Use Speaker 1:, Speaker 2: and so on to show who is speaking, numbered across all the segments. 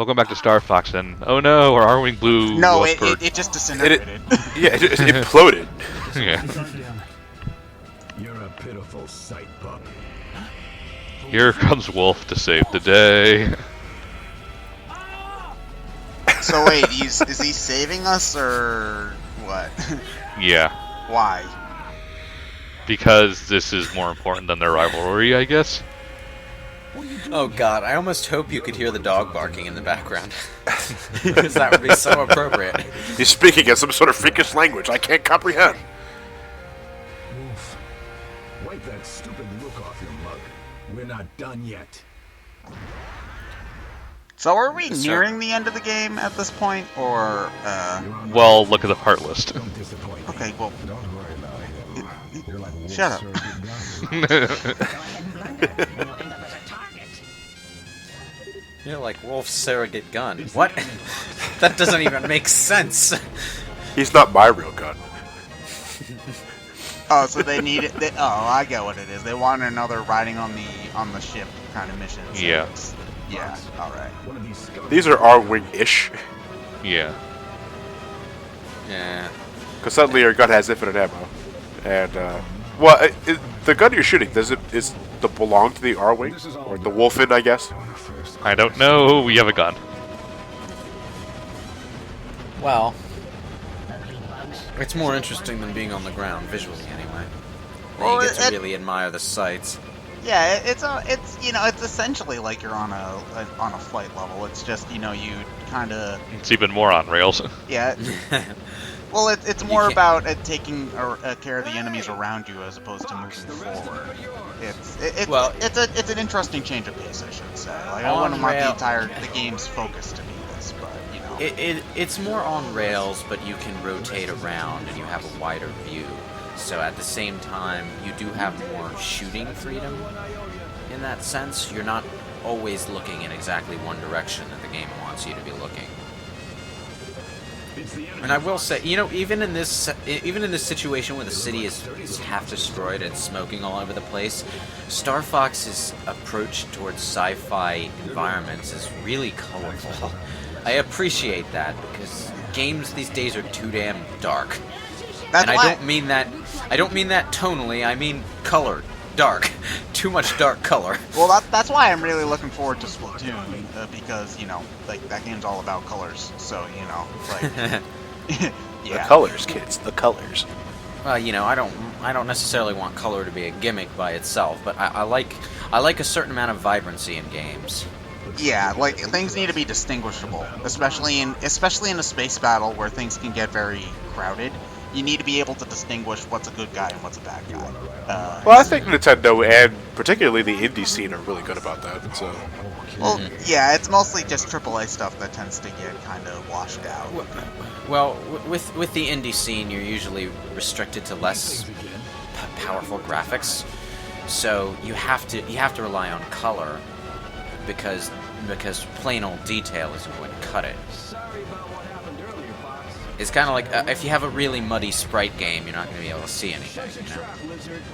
Speaker 1: Welcome back to Star Fox, and oh no, our Arwing Blue.
Speaker 2: No, it just disintegrated.
Speaker 3: Yeah, it imploded.
Speaker 1: Yeah.
Speaker 4: You're a pitiful sight, pup.
Speaker 1: Here comes Wolf to save the day.
Speaker 2: So wait, is he saving us or what?
Speaker 1: Yeah.
Speaker 2: Why?
Speaker 1: Because this is more important than their rivalry, I guess.
Speaker 5: Oh god, I almost hope you could hear the dog barking in the background. Because that would be so appropriate.
Speaker 3: He's speaking in some sort of freakish language I can't comprehend.
Speaker 4: Wolf, wipe that stupid look off your mug. We're not done yet.
Speaker 2: So are we nearing the end of the game at this point, or
Speaker 1: Well, look at the part list.
Speaker 4: Don't disappoint me.
Speaker 2: okay, well,
Speaker 4: Don't worry about it. You're like Wolf
Speaker 2: shut up.
Speaker 5: You're like Wolf's surrogate gun. What? That doesn't even make sense.
Speaker 3: He's not my real gun.
Speaker 2: Oh, so they need it. Oh, I get what it is. They want another riding on the ship kind of mission. So
Speaker 1: Yeah.
Speaker 2: Yeah. All right.
Speaker 4: One of these scum-
Speaker 3: These are R-wing-ish.
Speaker 1: Yeah.
Speaker 5: Yeah.
Speaker 3: Because suddenly your gun has infinite ammo. And, well, the gun you're shooting, does it belong to the R-wing? Or the Wolfen, I guess?
Speaker 1: I don't know. We have a gun.
Speaker 5: Well, it's more interesting than being on the ground, visually anyway.
Speaker 2: Well,
Speaker 5: You get to really admire the sights.
Speaker 2: Yeah, it's essentially like you're on a flight level. It's just you kind of
Speaker 1: It's even more on rails.
Speaker 2: yeah. Well, it's more about taking care of the enemies around you as opposed to moving forward. It's an interesting change of pace, I should say. Like I wouldn't want the game's focus to be this, but you know.
Speaker 5: It's more on rails, but you can rotate around and you have a wider view. So at the same time, you do have more shooting freedom in that sense. You're not always looking in exactly one direction that the game wants you to be looking. And I will say, even in this situation where the city is half destroyed and smoking all over the place, Star Fox's approach towards sci-fi environments is really colorful. I appreciate that because games these days are too damn dark.
Speaker 2: That's
Speaker 5: and
Speaker 2: why.
Speaker 5: I don't mean that tonally. I mean colored, dark, too much dark color.
Speaker 2: Well, that's why I'm really looking forward to Splatoon because like that game's all about colors. So like yeah.
Speaker 3: The colors, kids, the colors.
Speaker 5: Well, I don't necessarily want color to be a gimmick by itself, but I like a certain amount of vibrancy in games.
Speaker 2: Yeah, like things need to be distinguishable, especially in a space battle where things can get very crowded. You need to be able to distinguish what's a good guy and what's a bad guy.
Speaker 3: Well, I think Nintendo and particularly the indie scene are really good about that. So,
Speaker 2: Well, yeah, it's mostly just AAA stuff that tends to get kind of washed out.
Speaker 5: Well, with the indie scene, you're usually restricted to less powerful graphics, so you have to rely on color because plain old detail isn't going to cut it. It's kind of like if you have a really muddy sprite game, you're not going to be able to see anything,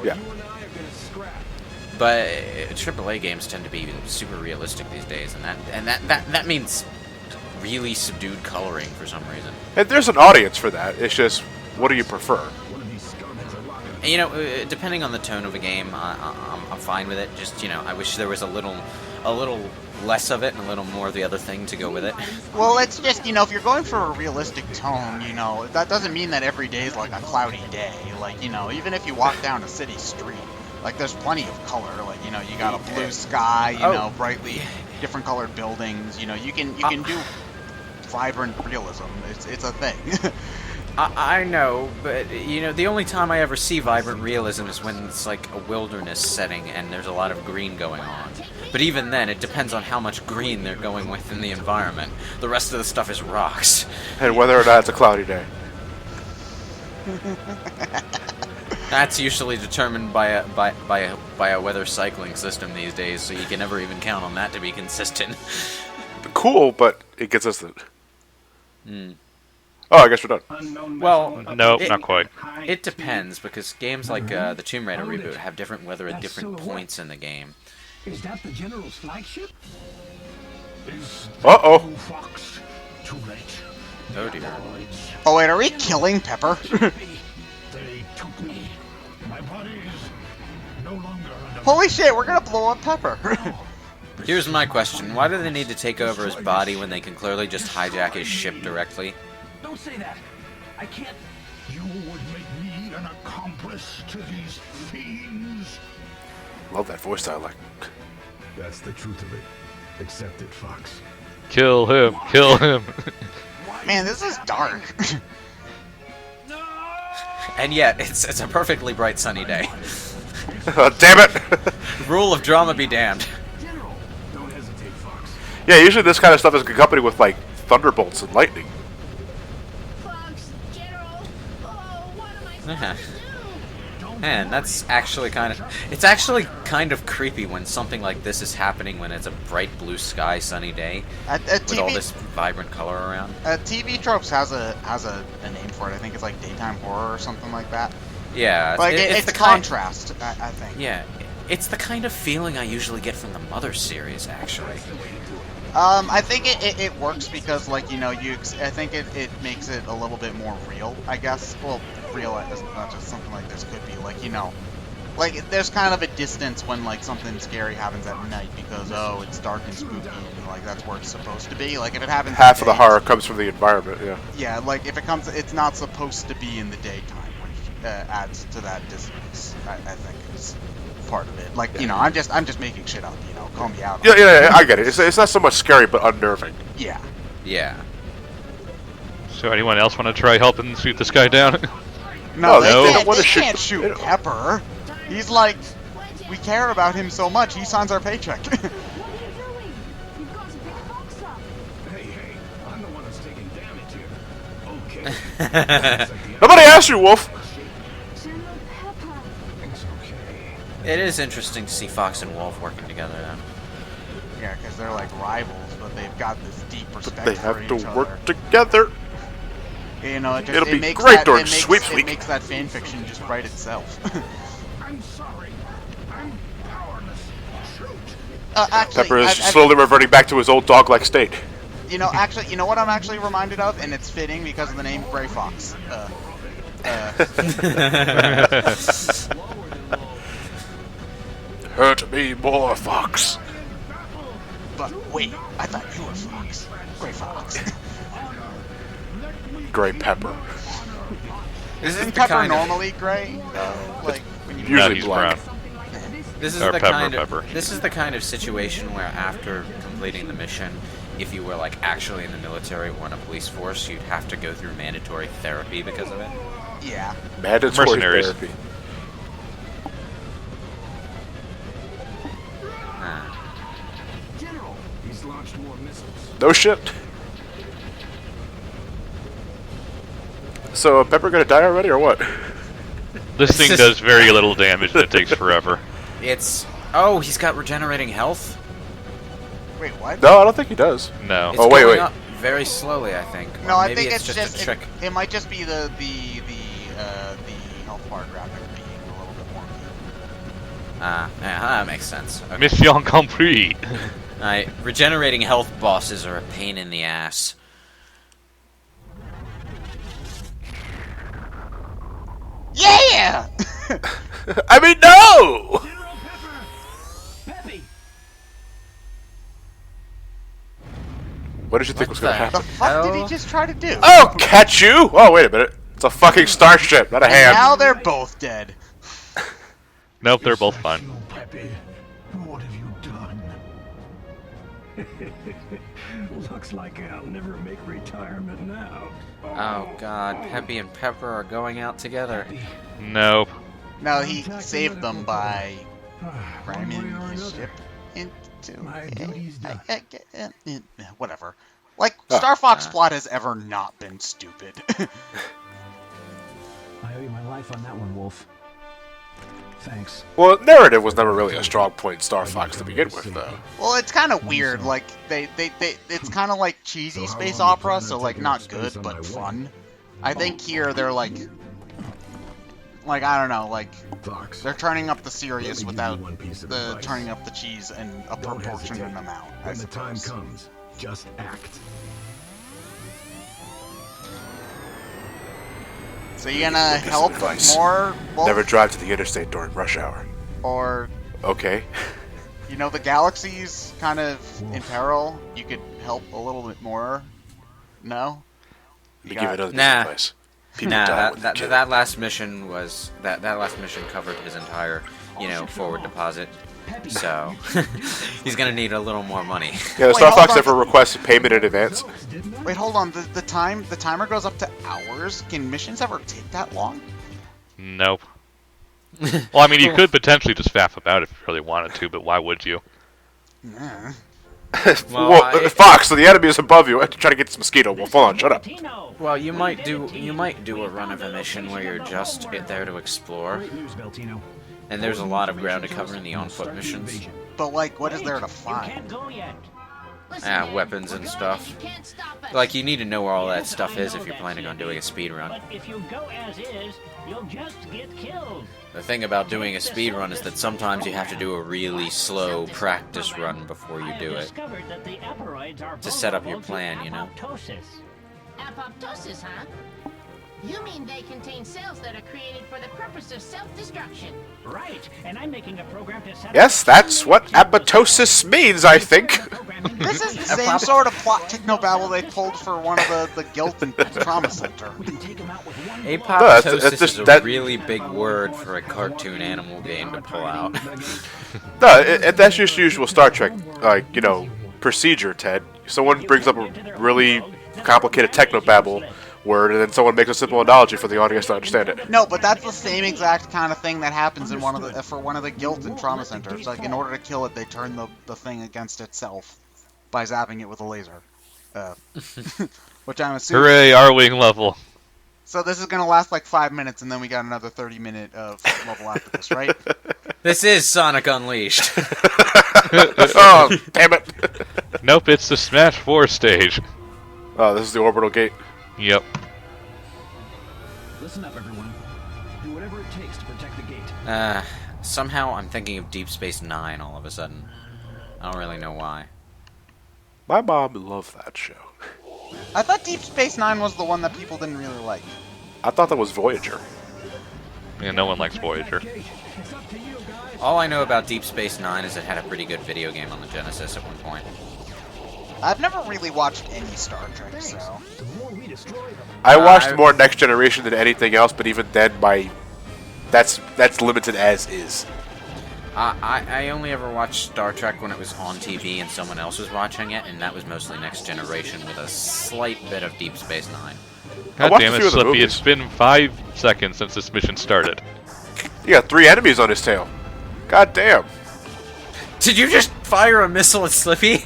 Speaker 3: yeah.
Speaker 5: But AAA games tend to be super realistic these days, and that means really subdued coloring for some reason.
Speaker 3: And there's an audience for that. It's just, what do you prefer?
Speaker 5: And, depending on the tone of a game, I'm fine with it. Just I wish there was a little less of it and a little more of the other thing to go with it.
Speaker 2: Well, it's just, if you're going for a realistic tone, that doesn't mean that every day is like a cloudy day. Like, even if you walk down a city street, like, there's plenty of color. Like, you got a blue sky, brightly different colored buildings. You can do vibrant realism. It's a thing.
Speaker 5: I know, but, the only time I ever see vibrant realism is when it's like a wilderness setting and there's a lot of green going on. But even then, it depends on how much green they're going with in the environment. The rest of the stuff is rocks.
Speaker 3: And whether or not it's a cloudy day.
Speaker 5: That's usually determined by a weather cycling system these days, so you can never even count on that to be consistent.
Speaker 3: Cool, but inconsistent. Oh, I guess we're done.
Speaker 5: Well,
Speaker 1: Nope, not quite.
Speaker 5: It depends, because games like the Tomb Raider reboot have different weather at different points in the game.
Speaker 4: Is that the General's flagship?
Speaker 3: Uh-oh.
Speaker 4: Fox. Too late.
Speaker 5: Oh dear.
Speaker 2: Oh wait, are we killing Pepper?
Speaker 4: They took me. My body is no longer under
Speaker 2: Holy shit, we're gonna blow up Pepper.
Speaker 5: Here's my question. Why do they need to take over his body when they can clearly just hijack his ship directly?
Speaker 4: Don't say that. I can't. You would make me an accomplice to these fiends.
Speaker 3: Love that voice dialect.
Speaker 4: That's the truth of it. Accept it, Fox.
Speaker 1: Kill him. Kill him.
Speaker 2: Man, this is dark.
Speaker 5: And yet, it's a perfectly bright sunny day.
Speaker 3: Damn it!
Speaker 5: Rule of drama be damned.
Speaker 4: General, don't hesitate, Fox.
Speaker 3: Yeah, usually this kind of stuff is accompanied with, like, thunderbolts and lightning.
Speaker 6: Fox, General. Oh, what am I
Speaker 5: Uh-huh.
Speaker 6: supposed to do?
Speaker 5: Man, that's actually it's actually kind of creepy when something like this is happening when it's a bright blue sky, sunny day with all this vibrant color around.
Speaker 2: TV Tropes has a name for it. I think it's like daytime horror or something like that.
Speaker 5: Yeah,
Speaker 2: Like
Speaker 5: it's
Speaker 2: the
Speaker 5: the kind.
Speaker 2: contrast, I think.
Speaker 5: Yeah, it's the kind of feeling I usually get from the Mother series, actually.
Speaker 2: I think it works because, like, you know, I think it makes it a little bit more real, I guess. Well, real as not just something like this could be, like, you know, like, there's kind of a distance when, like, something scary happens at night because, oh, it's dark and spooky, and, like, that's where it's supposed to be. Like, if it happens
Speaker 3: Half of the
Speaker 2: day,
Speaker 3: horror comes from the environment, yeah.
Speaker 2: yeah, like, if it comes, it's not supposed to be in the daytime, which adds to that distance, I think, is part of it. Like, you know, I'm just making shit up, you know, call me out.
Speaker 3: Yeah, I get it. It's not so much scary, but unnerving.
Speaker 2: Yeah.
Speaker 5: Yeah.
Speaker 1: So anyone else want to try helping shoot this guy down?
Speaker 2: No, they
Speaker 3: they
Speaker 2: can't,
Speaker 3: don't wanna
Speaker 2: they
Speaker 3: shoot
Speaker 2: can't
Speaker 3: the-
Speaker 2: shoot
Speaker 3: they don't-
Speaker 2: Pepper. He's like, we care about him so much, he signs our paycheck.
Speaker 6: What are you doing? You've got to pick Fox up.
Speaker 4: Hey, I'm the one that's taking damage here. Okay.
Speaker 3: Nobody asked you, Wolf!
Speaker 6: General Pepper.
Speaker 4: It's okay.
Speaker 5: It is interesting to see Fox and Wolf working together, though.
Speaker 2: Yeah, because they're like rivals, but they've got this deep respect
Speaker 3: They
Speaker 2: for
Speaker 3: have
Speaker 2: each
Speaker 3: to
Speaker 2: other.
Speaker 3: work together.
Speaker 2: You know, it just,
Speaker 3: It'll
Speaker 2: it
Speaker 3: be
Speaker 2: makes
Speaker 3: great
Speaker 2: that,
Speaker 3: during
Speaker 2: it makes,
Speaker 3: Sweeps
Speaker 2: it
Speaker 3: Week.
Speaker 2: makes that fan fiction just write itself.
Speaker 4: I'm sorry. I'm powerless. Shoot.
Speaker 2: Actually,
Speaker 3: Pepper is
Speaker 2: I-
Speaker 3: slowly reverting back to his old dog-like state.
Speaker 2: you know, actually, you know what I'm actually reminded of, and it's fitting because of the name Gray Fox.
Speaker 3: Hurt me more, Fox.
Speaker 2: But wait, I thought you were Fox. Gray Fox.
Speaker 3: Gray Pepper.
Speaker 2: Isn't Pepper normally gray? Like when you
Speaker 3: Usually
Speaker 1: No, he's
Speaker 3: black.
Speaker 1: brown.
Speaker 5: This is
Speaker 1: Or
Speaker 5: the
Speaker 1: Pepper.
Speaker 5: This is the kind of situation where after completing the mission, if you were like actually in the military or in a police force, you'd have to go through mandatory therapy because of it.
Speaker 2: Yeah.
Speaker 3: Mandatory
Speaker 1: Mercenaries.
Speaker 3: therapy.
Speaker 4: General, he's launched more missiles.
Speaker 3: No shit. So, Pepper gonna die already, or what?
Speaker 1: This thing does very little damage and it takes forever.
Speaker 5: It's he's got regenerating health.
Speaker 2: Wait, what?
Speaker 3: No, I don't think he does.
Speaker 1: No.
Speaker 5: It's
Speaker 3: Oh, wait,
Speaker 5: going
Speaker 3: wait.
Speaker 5: up very slowly, I think. Or
Speaker 2: No, I
Speaker 5: maybe
Speaker 2: think
Speaker 5: it's
Speaker 2: it's
Speaker 5: just a trick.
Speaker 2: It might just be the health bar graphic being a little bit wonky.
Speaker 5: Yeah, that makes sense. Okay.
Speaker 1: Mission complete.
Speaker 5: Alright, regenerating health bosses are a pain in the ass.
Speaker 2: Yeah!
Speaker 3: I mean, no!
Speaker 4: General Pepper! Peppy!
Speaker 3: What did you think was gonna
Speaker 5: the-
Speaker 3: happen?
Speaker 2: The fuck did he
Speaker 5: Hell?
Speaker 2: just try to do?
Speaker 3: Oh, catch you! Oh, wait a minute. It's a fucking starship, not a
Speaker 2: And
Speaker 3: hand.
Speaker 2: now they're both dead.
Speaker 1: Nope, they're both fine.
Speaker 4: You, Peppy. What have you done? Looks like I'll never make retirement now.
Speaker 5: Oh god, Peppy and Pepper are going out together.
Speaker 1: Nope.
Speaker 2: No, he saved them by
Speaker 4: One
Speaker 2: ramming
Speaker 4: way or
Speaker 2: his
Speaker 4: another.
Speaker 2: ship into
Speaker 4: My duty's done.
Speaker 2: whatever. Like,
Speaker 3: Oh.
Speaker 2: Star Fox plot has ever not been stupid.
Speaker 4: I owe you my life on that one, Wolf. Thanks.
Speaker 3: Well, narrative was never really a strong point in Star Fox to begin with, though.
Speaker 2: Well, it's kind of weird. Like it's kind of like cheesy space opera, so like not good but fun. I think here they're like I don't know, like
Speaker 4: Fox.
Speaker 2: they're turning up the serious
Speaker 4: Let me give
Speaker 2: without
Speaker 4: you one piece of
Speaker 2: the
Speaker 4: advice.
Speaker 2: turning up the cheese in a
Speaker 4: Don't
Speaker 2: proportionate
Speaker 4: hesitate.
Speaker 2: amount. I
Speaker 4: When the time
Speaker 2: suppose.
Speaker 4: comes, Just act.
Speaker 2: So you gonna
Speaker 3: some
Speaker 2: help
Speaker 3: advice.
Speaker 2: more? Wolf?
Speaker 3: Never drive to the interstate during rush hour.
Speaker 2: Or,
Speaker 3: Okay.
Speaker 2: you know, the galaxy's kind of in peril. You could help a little bit more. No?
Speaker 3: Let me
Speaker 2: You
Speaker 3: give
Speaker 2: got-
Speaker 3: another piece
Speaker 5: Nah.
Speaker 3: of advice. People die
Speaker 5: Nah,
Speaker 3: when
Speaker 5: that
Speaker 3: they kill.
Speaker 5: that last mission was that last mission covered his entire, forward deposit. So he's gonna need a little more money.
Speaker 3: Yeah, the
Speaker 2: Wait,
Speaker 3: Star
Speaker 2: hold
Speaker 3: Fox
Speaker 2: on.
Speaker 3: never requested payment in advance.
Speaker 2: Wait, hold on. The timer goes up to hours. Can missions ever take that long?
Speaker 1: Nope. Well, I mean, you could potentially just faff about if you really wanted to, but why would you?
Speaker 2: Nah.
Speaker 3: Well, Fox, so the enemy is above you. I have to try to get this mosquito. Well, hold on, shut up.
Speaker 5: Well, you might do a run of a mission where you're just there to explore, and there's a lot of ground to cover in the on-foot missions.
Speaker 2: But like, what is there to find?
Speaker 6: Listen,
Speaker 5: Weapons
Speaker 6: we're
Speaker 5: and
Speaker 6: going
Speaker 5: stuff.
Speaker 6: and you can't stop us.
Speaker 5: Like, you need to know where all that stuff is if you're planning on doing a speed run.
Speaker 7: But if you go as is, you'll just get killed.
Speaker 5: The thing about doing a speed run is that sometimes you have to do a really slow practice run before you do it.
Speaker 7: Discovered that the aporoids are
Speaker 5: To set up your
Speaker 7: vulnerable to
Speaker 5: plan, you know?
Speaker 7: apoptosis.
Speaker 6: Apoptosis, huh? You mean they contain cells that are created for the purpose of self-destruction?
Speaker 7: Right, and I'm making a program to set
Speaker 3: Yes,
Speaker 7: up
Speaker 3: that's what apoptosis means, I think.
Speaker 2: This is the same sort of plot technobabble they pulled for one of the guilt and trauma center.
Speaker 5: Apoptosis
Speaker 3: it's just
Speaker 5: is a
Speaker 3: that-
Speaker 5: really big word for a cartoon animal game to pull out.
Speaker 3: No, that's just usual Star Trek, procedure, Ted. Someone brings up a really complicated technobabble word, and then someone makes a simple analogy for the audience to understand it.
Speaker 2: No, but that's the same exact kind of thing that happens in one of the guilt and trauma centers. Like, in order to kill it, they turn the thing against itself by zapping it with a laser. Which I'm assuming.
Speaker 1: Hooray, R-Wing level.
Speaker 2: So this is gonna last like 5 minutes, and then we got another 30-minute of level after this, right?
Speaker 5: This is Sonic Unleashed.
Speaker 3: Oh, damn it!
Speaker 1: Nope, it's the Smash 4 stage.
Speaker 3: Oh, this is the orbital gate.
Speaker 1: Yep.
Speaker 4: Listen up, everyone. Do whatever it takes to protect the gate.
Speaker 5: Somehow I'm thinking of Deep Space Nine all of a sudden. I don't really know why.
Speaker 3: My mom loved that show.
Speaker 2: I thought Deep Space Nine was the one that people didn't really like.
Speaker 3: I thought that was Voyager.
Speaker 1: Yeah, no one likes Voyager.
Speaker 4: It's up to you, guys.
Speaker 5: All I know about Deep Space Nine is it had a pretty good video game on the Genesis at one point.
Speaker 2: I've never really watched any Star Trek, so
Speaker 4: The more we destroy them,
Speaker 3: I watched
Speaker 5: I've-
Speaker 3: more Next Generation than anything else, but even then, that's limited as is.
Speaker 5: I only ever watched Star Trek when it was on TV and someone else was watching it, and that was mostly Next Generation with a slight bit of Deep Space Nine.
Speaker 3: I
Speaker 1: God
Speaker 3: watched
Speaker 1: damn
Speaker 3: a
Speaker 1: it,
Speaker 3: few of the
Speaker 1: Slippy,
Speaker 3: movies.
Speaker 1: it's been 5 seconds since this mission started.
Speaker 3: He got 3 enemies on his tail. God damn.
Speaker 5: Did you just fire a missile at Slippy?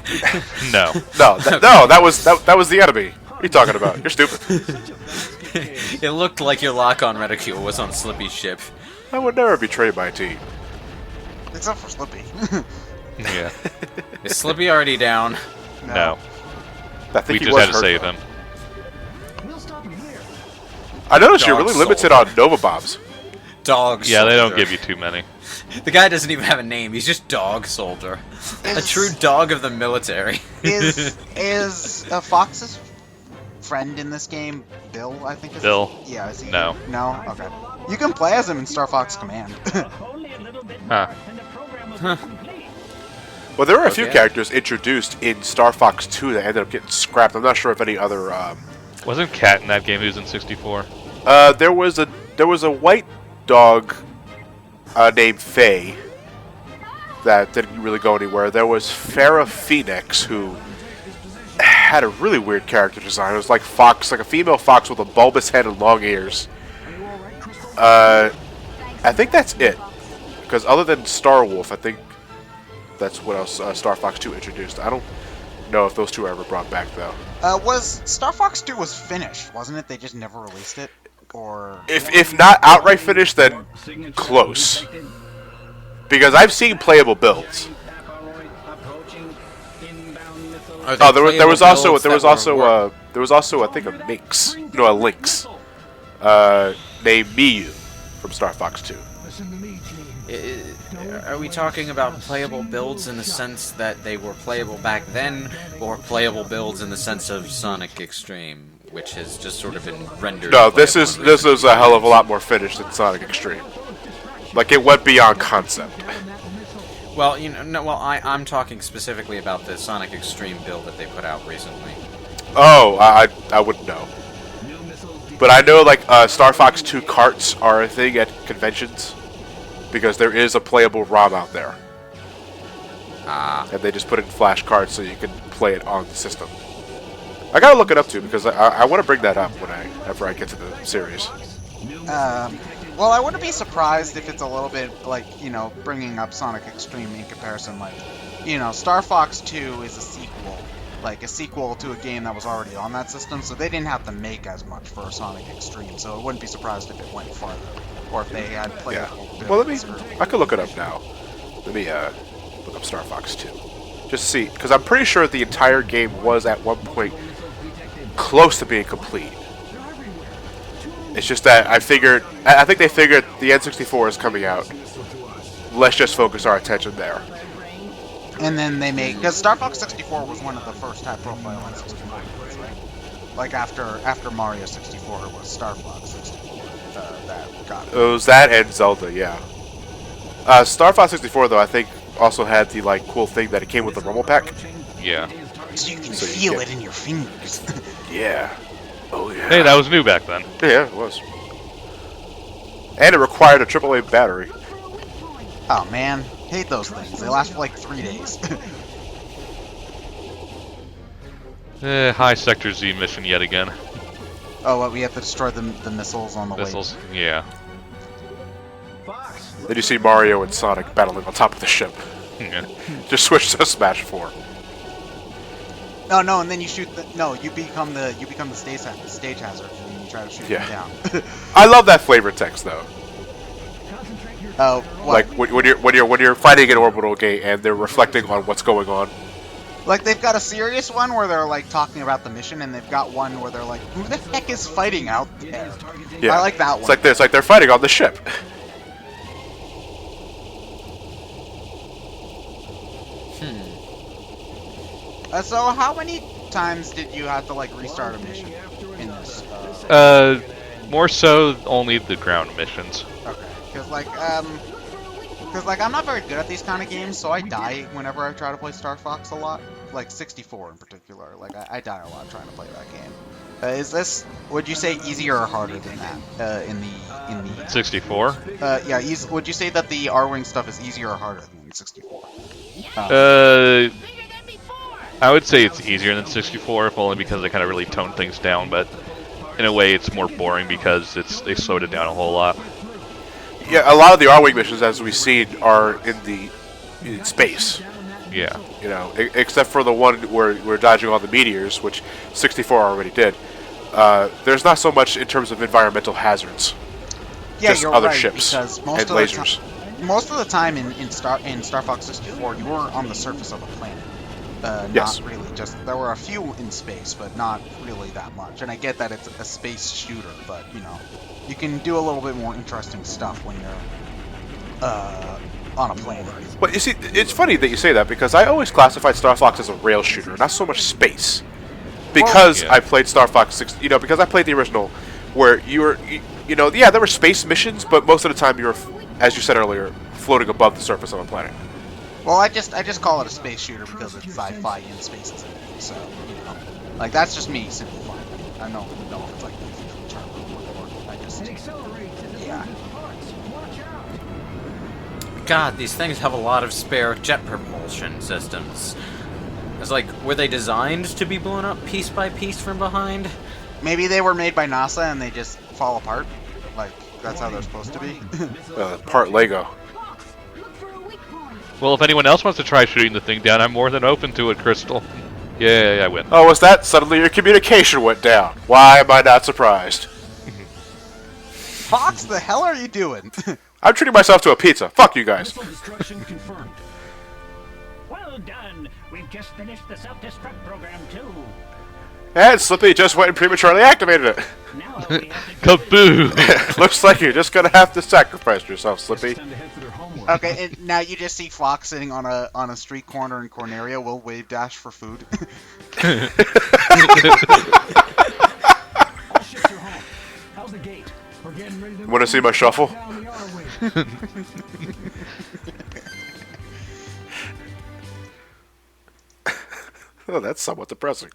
Speaker 1: No.
Speaker 3: No, that was the enemy. What are you talking about? You're stupid.
Speaker 5: It looked like your lock-on reticule was on Slippy's ship.
Speaker 3: I would never betray my team.
Speaker 2: except for Slippy.
Speaker 1: Yeah.
Speaker 5: Is Slippy already down?
Speaker 1: No.
Speaker 3: I think
Speaker 1: We
Speaker 3: he
Speaker 1: just
Speaker 3: was
Speaker 1: had to
Speaker 3: hurt.
Speaker 1: save him.
Speaker 4: we'll stop him here.
Speaker 3: I noticed you're
Speaker 5: Dog
Speaker 3: really limited
Speaker 5: soldier.
Speaker 3: on Nova Bombs.
Speaker 5: Dog
Speaker 1: Yeah, they don't
Speaker 5: soldier.
Speaker 1: give you too many.
Speaker 5: The guy doesn't even have a name. He's just Dog Soldier. A true dog of the military.
Speaker 2: Is Fox's friend in this game Bill? I think. Is
Speaker 1: Bill?
Speaker 2: Yeah. Is he?
Speaker 1: No.
Speaker 2: No. Okay. You can play as him in Star Fox Command.
Speaker 7: Only a little bit
Speaker 1: Huh.
Speaker 7: more, and the program will be complete.
Speaker 3: Well, there were a few
Speaker 5: Okay.
Speaker 3: characters introduced in Star Fox 2 that ended up getting scrapped. I'm not sure if any other.
Speaker 1: Wasn't Cat in that game who's in 64?
Speaker 3: There was a white dog named Faye that didn't really go anywhere. There was Farrah Phoenix, who had a really weird character design. It was like Fox, like a female fox with a bulbous head and long ears. I think that's it. Because other than Star Wolf, I think that's what else Star Fox 2 introduced. I don't know if those two are ever brought back, though.
Speaker 2: Was Star Fox 2 was finished, wasn't it? They just never released it, or
Speaker 3: If not outright finished, then close. Because I've seen playable builds.
Speaker 5: Are they
Speaker 3: Oh, there
Speaker 5: playable
Speaker 3: was also
Speaker 5: builds that were
Speaker 3: I think a Lynx, named Miyu from Star Fox 2.
Speaker 4: Listen to me, team.
Speaker 5: Are we talking about playable builds in the sense that they were playable back then, or playable builds in the sense of Sonic Extreme, which has just sort of been rendered?
Speaker 3: No, this is a hell of a lot more finished than Sonic Extreme. Like, it went beyond concept.
Speaker 5: Well, you know, no, well, I'm talking specifically about the Sonic Extreme build that they put out recently.
Speaker 3: Oh, I wouldn't know. But I know, like, Star Fox 2 carts are a thing at conventions, because there is a playable ROM out there.
Speaker 5: Ah.
Speaker 3: And they just put it in flash cards so you can play it on the system. I gotta look it up too, because I want to bring that up after I get to the series.
Speaker 2: Well, I wouldn't be surprised if it's a little bit like, you know, bringing up Sonic Extreme in comparison. Like, you know, Star Fox 2 is a sequel to a game that was already on that system, so they didn't have to make as much for Sonic Extreme. So I wouldn't be surprised if it went farther, or if they had playable builds.
Speaker 3: Well, I could look it up now. Let me look up Star Fox 2. Just see, because I'm pretty sure the entire game was at one point close to being complete. It's just that I think they figured the N64 is coming out. Let's just focus our attention there.
Speaker 2: And then they made, because Star Fox 64 was one of the first high-profile N64 games, right? Like after Mario 64 was Star Fox 64 that got it.
Speaker 3: It was that and Zelda, yeah. Star Fox 64 though, I think also had the cool thing that it came with the Rumble Pack.
Speaker 1: Yeah.
Speaker 2: So you can feel it in your fingers.
Speaker 3: Yeah. Oh yeah.
Speaker 1: Hey, that was new back then.
Speaker 3: Yeah, it was. And it required a AAA battery.
Speaker 2: Oh man, hate those things. They last for like 3 days.
Speaker 1: High Sector Z mission yet again.
Speaker 2: Oh, what, we have to destroy the missiles on the way.
Speaker 1: Missiles, yeah.
Speaker 3: Then you see Mario and Sonic battling on top of the ship.
Speaker 1: Yeah.
Speaker 3: Just switch to Smash 4.
Speaker 2: Oh no, and then you shoot the you become the stage hazard and you try to shoot them down.
Speaker 3: I love that flavor text though.
Speaker 2: Oh,
Speaker 3: like when you're fighting an orbital gate and they're reflecting on what's going on.
Speaker 2: Like they've got a serious one where they're like talking about the mission, and they've got one where they're like, "Who the heck is fighting out there?"
Speaker 3: Yeah.
Speaker 2: I like that one.
Speaker 3: It's like this, like they're fighting on the ship.
Speaker 2: So how many times did you have to like restart a mission in this?
Speaker 1: More so only the ground missions.
Speaker 2: Okay, because I'm not very good at these kind of games, so I die whenever I try to play Star Fox a lot. Like 64 in particular, like I die a lot trying to play that game. Is this, would you say, easier or harder than that in the
Speaker 1: 64?
Speaker 2: Yeah, would you say that the R-Wing stuff is easier or harder than 64?
Speaker 1: I would say it's easier than 64, if only because they kind of really tone things down, but in a way it's more boring because they slowed it down a whole lot.
Speaker 3: Yeah, a lot of the R-Wing missions, as we've seen, are in space.
Speaker 1: Yeah.
Speaker 3: You know, except for the one where we're dodging all the meteors, which 64 already did. There's not so much in terms of environmental hazards.
Speaker 2: Yeah,
Speaker 3: just
Speaker 2: you're
Speaker 3: other
Speaker 2: right,
Speaker 3: ships
Speaker 2: because
Speaker 3: and lasers.
Speaker 2: Most of the time in Star Fox 64, you were on the surface of a planet.
Speaker 3: Yes.
Speaker 2: Not really, just there were a few in space, but not really that much. And I get that it's a space shooter, but you know, you can do a little bit more interesting stuff when you're on a planet.
Speaker 3: But you see, it's funny that you say that because I always classified Star Fox as a rail shooter, not so much space. Because I played Star Fox 6, because I played the original, where there were space missions, but most of the time you were, as you said earlier, floating above the surface of a planet.
Speaker 2: Well, I just call it a space shooter because it's sci-fi in space is in. So, like that's just me simplifying it. I don't know if it's like the official term or whatever. I just
Speaker 5: God, these things have a lot of spare jet propulsion systems. It's like, were they designed to be blown up piece by piece from behind?
Speaker 2: Maybe they were made by NASA and they just fall apart. Like that's how they're supposed to be.
Speaker 3: Part Lego.
Speaker 1: Well, if anyone else wants to try shooting the thing down, I'm more than open to it, Crystal. Yeah, I win.
Speaker 3: Oh, was that? Suddenly your communication went down. Why am I not surprised?
Speaker 2: Fox, the hell are you doing?
Speaker 3: I'm treating myself to a pizza. Fuck you guys.
Speaker 7: Well done. We've just finished the self-destruct program too.
Speaker 3: And Slippy just went and prematurely activated it.
Speaker 7: Now we have to
Speaker 1: Kaboo!
Speaker 3: Looks like you're just gonna have to sacrifice yourself, Slippy.
Speaker 2: Okay, and now you just see Fox sitting on a street corner in Corneria. Will wave dash for food.
Speaker 4: All ships are home. How's the gate? We're getting ready to
Speaker 3: Want to see my shuffle?
Speaker 4: down the auto wing.
Speaker 3: Oh, that's somewhat depressing.